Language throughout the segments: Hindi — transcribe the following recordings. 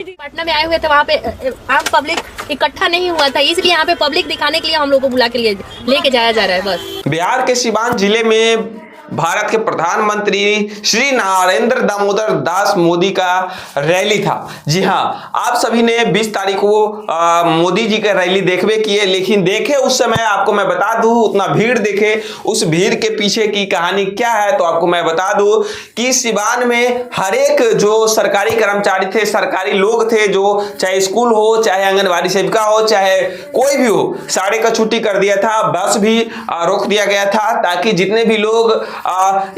पटना में आए हुए थे, वहाँ पे आम पब्लिक इकट्ठा नहीं हुआ था, इसलिए यहाँ पे पब्लिक दिखाने के लिए हम लोग को बुला के लिए लेके जाया जा रहा है। बस बिहार के सिवान जिले में भारत के प्रधानमंत्री श्री नरेंद्र दामोदर दास मोदी का रैली था। जी हाँ, आप सभी ने 20 तारीख को मोदी जी का रैली देखवे किए, लेकिन देखे उस समय आपको मैं बता दूं, उतना भीड़ देखे, उस भीड़ के पीछे की कहानी क्या है तो आपको मैं बता दूं कि सिवान में हर एक जो सरकारी कर्मचारी थे, सरकारी लोग थे, जो चाहे स्कूल हो, चाहे आंगनबाड़ी सेविका हो, चाहे कोई भी हो, सारे का छुट्टी कर दिया था। बस भी रोक दिया गया था ताकि जितने भी लोग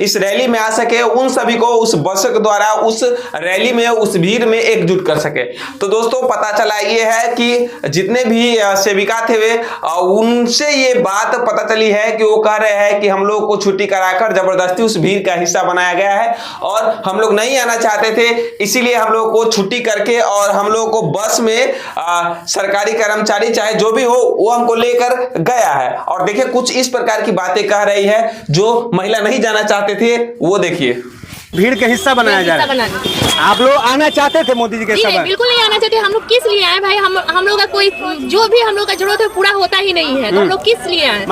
इस रैली में आ सके उन सभी को उस बस के द्वारा उस रैली में, उस भीड़ में एकजुट कर सके। तो दोस्तों पता चला ये है कि जितने भी सेविका थे वे उनसे ये बात पता चली है कि वो कह रहे हैं कि हम लोग को छुट्टी कराकर जबरदस्ती उस भीड़ का हिस्सा बनाया गया है और हम लोग नहीं आना चाहते थे, इसीलिए हम लोग को छुट्टी करके और हम लोग को बस में सरकारी कर्मचारी चाहे जो भी हो वो हमको लेकर गया है। और देखिए कुछ इस प्रकार की बातें कह रही है जो महिला नहीं जाना चाहते थे, वो देखिए भीड़ का हिस्सा बनाया जा रहा है। आप लोग आना चाहते थे मोदी जी के सभा? बिल्कुल नहीं आना चाहते। हम लोग किस लिए आए भाई? हम लोग का कोई जो भी हम लोग का जरूरत है पूरा होता ही नहीं है, तो हम लोग किस लिए आए?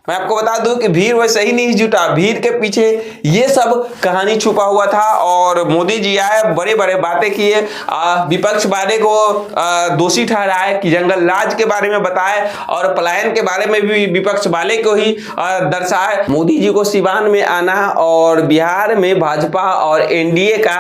मैं आपको बता दूं कि भीड़ वैसे ही नहीं जुटा, भीड़ के पीछे ये सब कहानी छुपा हुआ था और मोदी जी आए, बड़े बड़े बातें किए, विपक्ष वाले को दोषी ठहराए कि जंगल राज के बारे में बताए और पलायन के बारे में भी विपक्ष वाले को ही दर्शाए। मोदी जी को सिवान में आना और बिहार में भाजपा और एनडीए का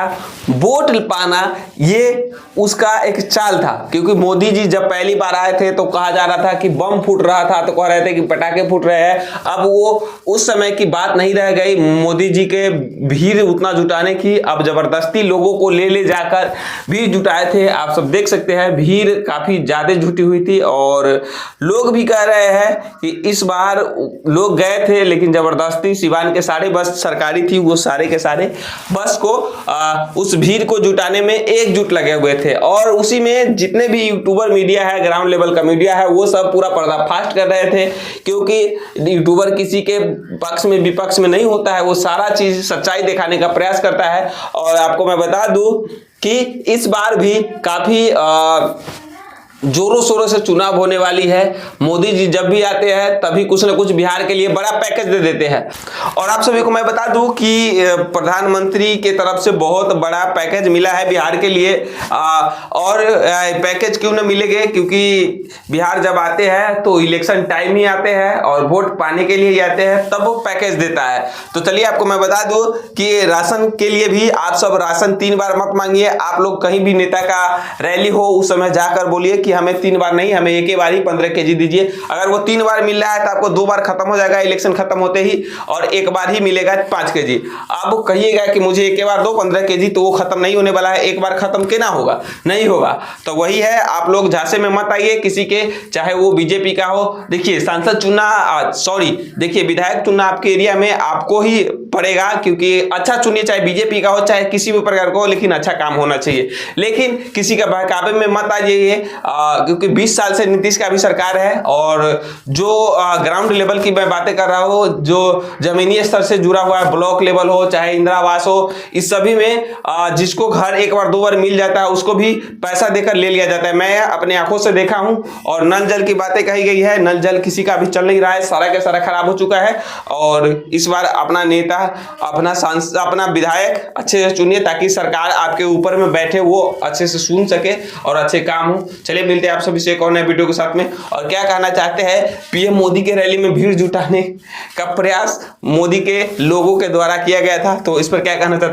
वोट पाना ये उसका एक चाल था, क्योंकि मोदी जी जब पहली बार आए थे तो कहा जा रहा था कि बम फूट रहा था, तो कह रहे थे कि पटाखे फूट रहे हैं। अब वो उस समय की बात नहीं रह गई मोदी जी के भीड़ उतना जुटाने की, अब जबरदस्ती लोगों को ले जाकर भीड़ जुटाए थे। आप सब देख सकते हैं भीड़ काफी ज्यादा जुटी हुई थी और लोग भी कह रहे हैं कि इस बार लोग गए थे लेकिन जबरदस्ती सिवान के सारे बस सरकारी थी, वो सारे के सारे बस को उस भीड़ को जुटाने में एकजुट लगे हुए थे। और उसी में जितने भी यूट्यूबर मीडिया है, ग्राउंड लेवल का मीडिया है, वो सब पूरा पर्दाफाश कर रहे थे, क्योंकि यूट्यूबर किसी के पक्ष में विपक्ष में नहीं होता है, वो सारा चीज सच्चाई दिखाने का प्रयास करता है। और आपको मैं बता दूं कि इस बार भी काफी जोरों शोरों से चुनाव होने वाली है। मोदी जी जब भी आते हैं तभी कुछ न कुछ बिहार के लिए बड़ा पैकेज दे देते हैं। और आप सभी को मैं बता दूं कि प्रधानमंत्री के तरफ से बहुत बड़ा पैकेज मिला है बिहार के लिए। और पैकेज क्यों न मिलेंगे, क्योंकि बिहार जब आते हैं तो इलेक्शन टाइम ही आते हैं और वोट पाने के लिए ही आते हैं, तब वो पैकेज देता है। तो चलिए आपको मैं बता दूं कि राशन के लिए भी आप सब राशन 3 बार मत मांगिए। आप लोग कहीं भी नेता का रैली हो उस समय जाकर बोलिए कि हमें 3 बार नहीं, हमें एक ही बार ही 15 केजी दीजिए। अगर वो 3 बार मिल रहा है तो आपको 2 बार खत्म हो जाएगा इलेक्शन खत्म होते ही, और एक बार ही मिलेगा 5 केजी। आप कहिएगा कि मुझे एक बार दो 15 केजी, तो वो खत्म नहीं होने वाला है, एक बार खत्म केना होगा, नहीं होगा। तो वही है, आप लोग झांसे में मत आइए किसी के, चाहे वो बीजेपी का हो। देखिए सांसद चुनना, देखिए विधायक चुनना आपके एरिया में आपको ही पड़ेगा, क्योंकि अच्छा चुनिए, चाहे बीजेपी का हो चाहे किसी भी प्रकार का हो, लेकिन अच्छा काम होना चाहिए। लेकिन किसी का बहकावे में मत आ जाइए, क्योंकि 20 साल से नीतीश का भी सरकार है और जो ग्राउंड लेवल की मैं बातें कर रहा हूँ, जो जमीनी स्तर से जुड़ा हुआ है, ब्लॉक लेवल हो चाहे इंदिरा आवास हो, इस सभी में जिसको घर 1 बार 2 बार मिल जाता है उसको भी पैसा देकर ले लिया जाता है। मैं अपने आंखों से देखा हूं। और नल जल की बातें कही गई है, नल जल किसी का भी चल नहीं रहा है, सारा का सारा खराब हो चुका है। और इस बार अपना नेता, अपना सांसद, अपना विधायक अच्छे से चुनिए ताकि सरकार आपके ऊपर में बैठे वो अच्छे से सुन सके और अच्छे काम हो। चलिए मिलते हैं आप सभी से एक और नए वीडियो के साथ में। और क्या कहना चाहते हैं, पीएम मोदी के रैली में भीड़ जुटाने का प्रयास मोदी के लोगों के द्वारा किया गया था, तो इस पर क्या कहना चाहते हैं?